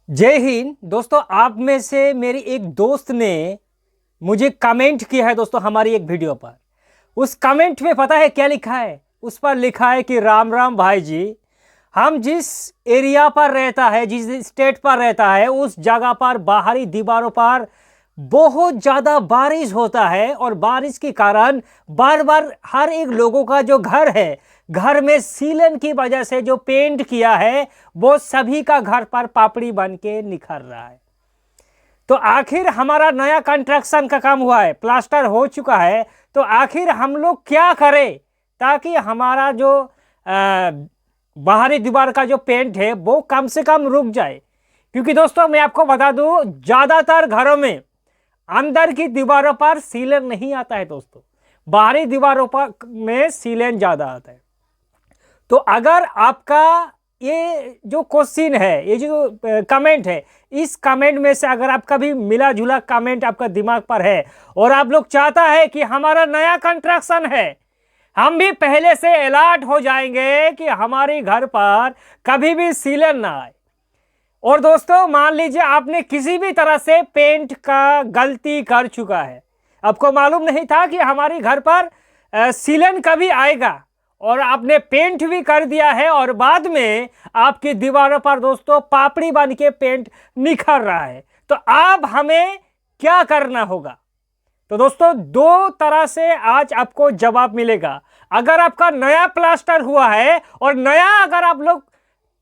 जय हिंद दोस्तों। आप में से मेरी एक दोस्त ने मुझे कमेंट किया है दोस्तों हमारी एक वीडियो पर। उस कमेंट में पता है क्या लिखा है? उस पर लिखा है कि राम राम भाई जी, हम जिस एरिया पर रहता है, जिस स्टेट पर रहता है, उस जगह पर बाहरी दीवारों पर बहुत ज़्यादा बारिश होता है और बारिश के कारण बार बार हर एक लोगों का जो घर है, घर में सीलन की वजह से जो पेंट किया है वो सभी का घर पर पापड़ी बन के निखर रहा है। तो आखिर हमारा नया कंस्ट्रक्शन का काम हुआ है, प्लास्टर हो चुका है, तो आखिर हम लोग क्या करें ताकि हमारा जो बाहरी दीवार का जो पेंट है वो कम से कम रुक जाए। क्योंकि दोस्तों मैं आपको बता दूं, ज़्यादातर घरों में अंदर की दीवारों पर सीलन नहीं आता है दोस्तों, बाहरी दीवारों पर में सीलन ज़्यादा आता है। तो अगर आपका ये जो क्वेश्चन है, ये जो कमेंट है, इस कमेंट में से अगर आपका भी मिला जुला कमेंट आपका दिमाग पर है और आप लोग चाहता है कि हमारा नया कंस्ट्रक्शन है, हम भी पहले से अलर्ट हो जाएंगे कि हमारे घर पर कभी भी सीलन ना आए। और दोस्तों मान लीजिए आपने किसी भी तरह से पेंट का गलती कर चुका है, आपको मालूम नहीं था कि हमारे घर पर सीलन कभी आएगा और आपने पेंट भी कर दिया है और बाद में आपकी दीवारों पर दोस्तों पापड़ी बन के पेंट निखर रहा है, तो अब हमें क्या करना होगा? तो दोस्तों दो तरह से आज आपको जवाब मिलेगा। अगर आपका नया प्लास्टर हुआ है और नया अगर आप लोग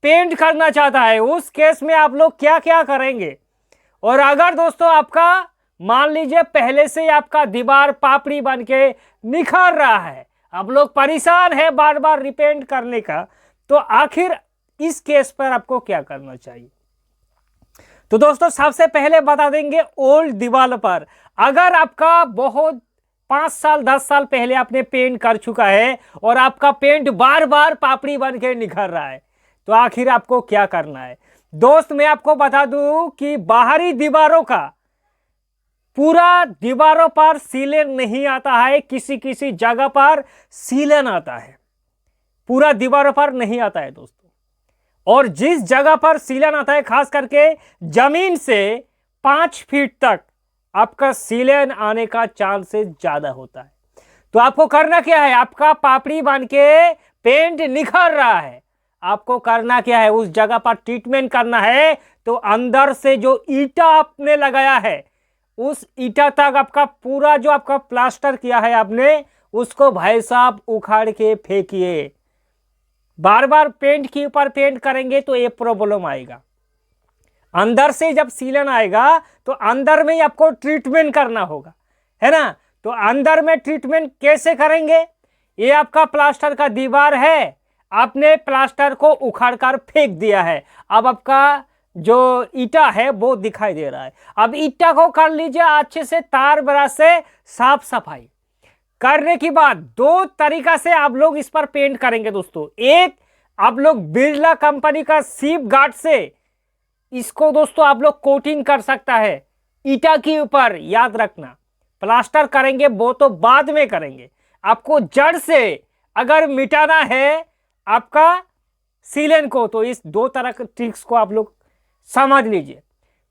पेंट करना चाहता है, उस केस में आप लोग क्या क्या करेंगे। और अगर दोस्तों आपका मान लीजिए पहले से आपका दीवार पापड़ी बन के निखर रहा है, आप लोग परेशान है बार बार रिपेंट करने का, तो आखिर इस केस पर आपको क्या करना चाहिए? तो दोस्तों सबसे पहले बता देंगे, ओल्ड दीवार पर अगर आपका बहुत 5 साल 10 साल पहले आपने पेंट कर चुका है और आपका पेंट बार बार पापड़ी बन के निखर रहा है, तो आखिर आपको क्या करना है? दोस्त मैं आपको बता दूं कि बाहरी दीवारों का पूरा दीवारों पर सीलन नहीं आता है, किसी किसी जगह पर सीलन आता है, पूरा दीवारों पर नहीं आता है दोस्तों। और जिस जगह पर सीलन आता है, खास करके जमीन से 5 फीट तक आपका सीलन आने का चांसेस ज्यादा होता है। तो आपको करना क्या है? आपका पापड़ी बन के पेंट निखर रहा है, आपको करना क्या है? उस जगह पर ट्रीटमेंट करना है। तो अंदर से जो ईटा आपने लगाया है, उस ईटा तक आपका पूरा जो आपका प्लास्टर किया है आपने, उसको भाई साहब उखाड़ के फेंकिए। बार बार पेंट के ऊपर पेंट करेंगे तो ये प्रॉब्लम आएगा। अंदर से जब सीलन आएगा तो अंदर में ही आपको ट्रीटमेंट करना होगा, है ना? तो अंदर में ट्रीटमेंट कैसे करेंगे? ये आपका प्लास्टर का दीवार है, आपने प्लास्टर को उखाड़ कर फेंक दिया है, अब आपका जो ईटा है वो दिखाई दे रहा है। अब ईटा को कर लीजिए अच्छे से, तार ब्रश से साफ सफाई करने के बाद दो तरीका से आप लोग इस पर पेंट करेंगे दोस्तों। एक, आप लोग बिरला कंपनी का सीप गार्ड से इसको दोस्तों आप लोग कोटिंग कर सकता है ईटा के ऊपर। याद रखना, प्लास्टर करेंगे वो तो बाद में करेंगे, आपको जड़ से अगर मिटाना है आपका सीलन को, तो इस दो तरह के ट्रिक्स को आप लोग समझ लीजिए।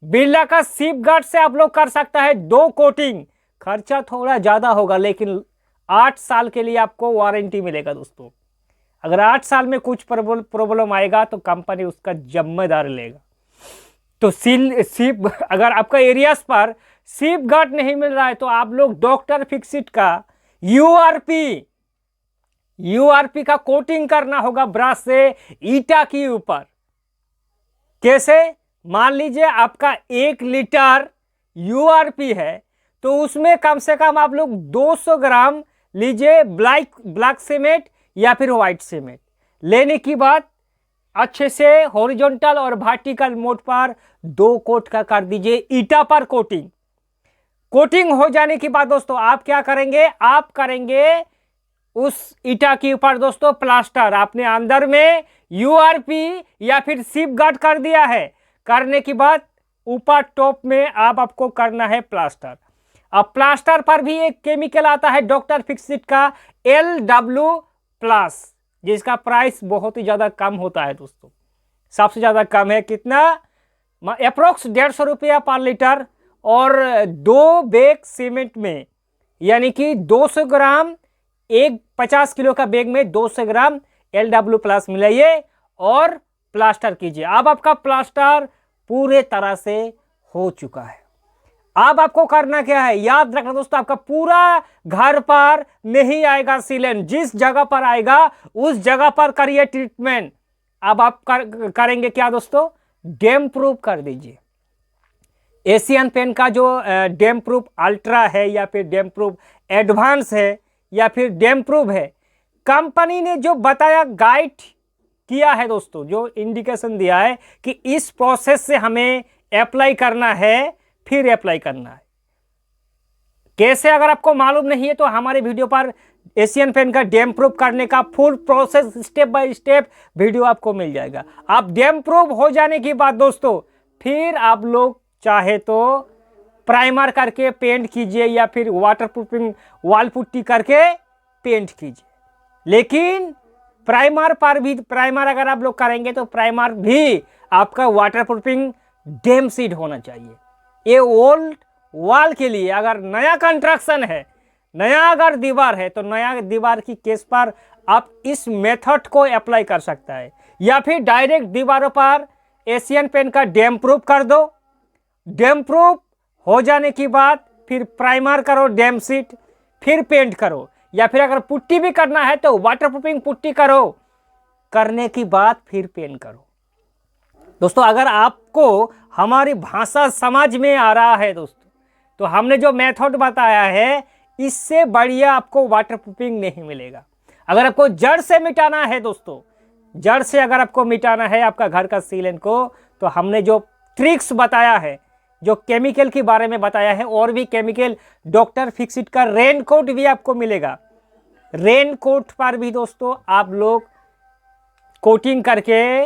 बिरला का सीप गार्ड से आप लोग कर सकता है 2 कोटिंग, खर्चा थोड़ा ज्यादा होगा लेकिन 8 साल के लिए आपको वारंटी मिलेगा दोस्तों। अगर 8 साल में कुछ प्रॉब्लम आएगा तो कंपनी उसका जिम्मेदार लेगा। तो सीप अगर आपका एरियाज पर सीप गार्ड नहीं मिल रहा है तो आप लोग डॉक्टर फिक्सिट का यूआरपी का कोटिंग करना होगा ब्रश से ईटा के ऊपर। कैसे? मान लीजिए आपका 1 लीटर यूआरपी है तो उसमें कम से कम आप लोग 200 ग्राम लीजिए ब्लैक सीमेंट या फिर व्हाइट सीमेंट। लेने की बाद अच्छे से हॉरिजॉन्टल और वर्टिकल मोड पर 2 कोट का कर दीजिए ईटा पर कोटिंग हो जाने के बाद दोस्तों आप क्या करेंगे? आप करेंगे उस ईटा के ऊपर दोस्तों प्लास्टर। आपने अंदर में यूआरपी या फिर सीप गार्ड कर दिया है, करने के बाद ऊपर टॉप में आपको करना है प्लास्टर। अब प्लास्टर पर भी एक केमिकल आता है डॉक्टर फिक्सिट का LW+, जिसका प्राइस बहुत ही ज्यादा कम होता है दोस्तों। सबसे ज्यादा कम है कितना? अप्रोक्स 150 रुपया पर लीटर, और 2 बैग सीमेंट में, यानी कि 200 ग्राम, एक 50 किलो का बैग में 200 ग्राम LW+ मिलाइए और प्लास्टर कीजिए। अब आपका प्लास्टर पूरे तरह से हो चुका है। अब आपको करना क्या है, याद रखना दोस्तों, आपका पूरा घर पर नहीं आएगा सीलन, जिस जगह पर आएगा उस जगह पर करिए ट्रीटमेंट। अब आप करेंगे क्या दोस्तों, डैम प्रूफ कर दीजिए। एशियन पेंट का जो डैम प्रूफ अल्ट्रा है, या फिर डैम प्रूफ एडवांस है, या फिर डैम प्रूफ है, कंपनी ने जो बताया, गाइड किया है दोस्तों, जो इंडिकेशन दिया है कि इस प्रोसेस से हमें अप्लाई करना है, फिर अप्लाई करना है। कैसे, अगर आपको मालूम नहीं है तो हमारे वीडियो पर एशियन पेंट का डैम प्रूफ करने का full process step by step video आपको मिल जाएगा। आप डैम प्रूफ हो जाने के बाद दोस्तों, फिर आप लोग चाहे तो प्राइमर करके पेंट कीजिए, या फिर वाटर प्रूफिंग वॉल पुट्टी करके पेंट कीजिए। लेकिन प्राइमर पर भी, प्राइमर अगर आप लोग करेंगे तो प्राइमर भी आपका वाटर प्रूफिंग डैम सीड होना चाहिए। ये ओल्ड वॉल के लिए, अगर नया कंस्ट्रक्शन है, नया अगर दीवार है, तो नया दीवार की केस पर आप इस मेथड को अप्लाई कर सकता है, या फिर डायरेक्ट दीवारों पर एशियन पेंट का डैम प्रूफ कर दो। डैम प्रूफ हो जाने के बाद फिर प्राइमर करो, डैम सीट, फिर पेंट करो, या फिर अगर पुट्टी भी करना है तो वाटर प्रूफिंग पुट्टी करो, करने की बाद फिर पेंट करो। दोस्तों, अगर आपको हमारी भाषा समझ में आ रहा है दोस्तों, तो हमने जो मेथड बताया है, इससे बढ़िया आपको वाटर प्रूफिंग नहीं मिलेगा। अगर आपको जड़ से मिटाना है दोस्तों, जड़ से अगर आपको मिटाना है आपका घर का सीलन को, तो हमने जो ट्रिक्स बताया है, जो केमिकल के बारे में बताया है, और भी केमिकल, डॉक्टर फिक्सिट का रेन कोट भी आपको मिलेगा। रेन कोट पर भी दोस्तों आप लोग कोटिंग करके,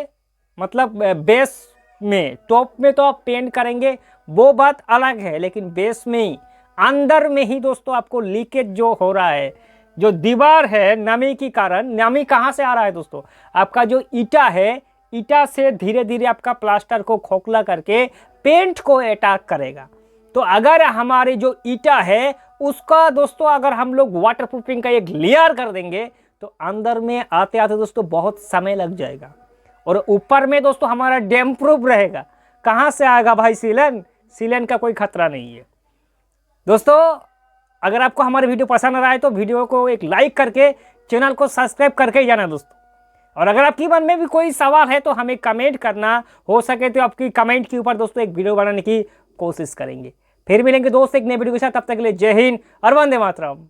मतलब बेस में, टॉप में तो आप पेंट करेंगे वो बात अलग है, लेकिन बेस में ही, अंदर में ही दोस्तों आपको लीकेज जो हो रहा है, जो दीवार है नमी के कारण, नमी कहाँ से आ रहा है दोस्तों, आपका जो ईटा है, ईटा से धीरे धीरे आपका प्लास्टर को खोखला करके पेंट को अटैक करेगा। तो अगर हमारी जो ईटा है उसका दोस्तों, अगर हम लोग वाटर प्रूफिंग का एक लेयर कर देंगे, तो अंदर में आते आते दोस्तों बहुत समय लग जाएगा, और ऊपर में दोस्तों हमारा डैम प्रूफ रहेगा। कहाँ से आएगा भाई सीलन, सीलन का कोई खतरा नहीं है। दोस्तों, अगर आपको हमारे वीडियो पसंद आ रहा है तो वीडियो को एक लाइक करके चैनल को सब्सक्राइब करके जाना दोस्तों। और अगर आपकी मन में भी कोई सवाल है तो हमें कमेंट करना, हो सके तो आपकी कमेंट के ऊपर दोस्तों एक वीडियो बनाने की कोशिश करेंगे। फिर मिलेंगे दोस्तों एक नए वीडियो के साथ, तब तक के लिए जय हिंद और वंदे मातरम।